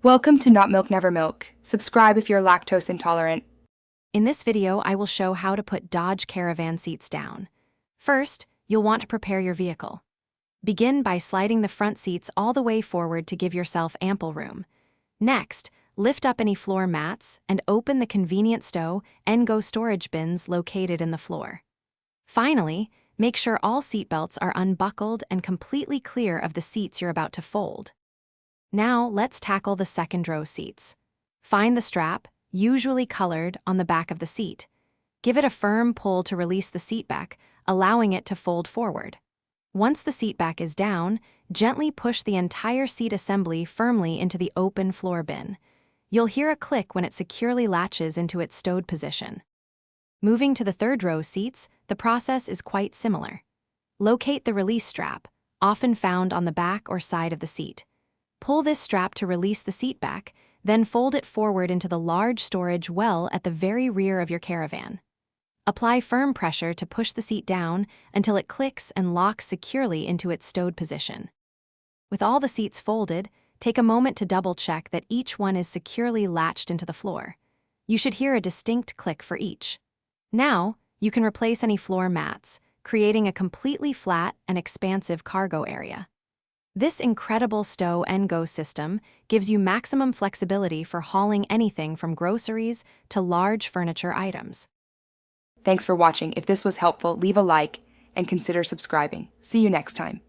Welcome to Not Milk Never Milk. Subscribe if you're lactose intolerant. In this video, I will show how to put Dodge Caravan seats down. First, you'll want to prepare your vehicle. Begin by sliding the front seats all the way forward to give yourself ample room. Next, lift up any floor mats and open the convenient stow and go storage bins located in the floor. Finally, make sure all seat belts are unbuckled and completely clear of the seats you're about to fold. Now, let's tackle the second row seats. Find the strap, usually colored, on the back of the seat. Give it a firm pull to release the seat back, allowing it to fold forward. Once the seat back is down, gently push the entire seat assembly firmly into the open floor bin. You'll hear a click when it securely latches into its stowed position. Moving to the third row seats, the process is quite similar. Locate the release strap, often found on the back or side of the seat. Pull this strap to release the seat back, then fold it forward into the large storage well at the very rear of your Caravan. Apply firm pressure to push the seat down until it clicks and locks securely into its stowed position. With all the seats folded, take a moment to double-check that each one is securely latched into the floor. You should hear a distinct click for each. Now, you can replace any floor mats, creating a completely flat and expansive cargo area. This incredible stow and go system gives you maximum flexibility for hauling anything from groceries to large furniture items. Thanks for watching. If this was helpful, leave a like and consider subscribing. See you next time.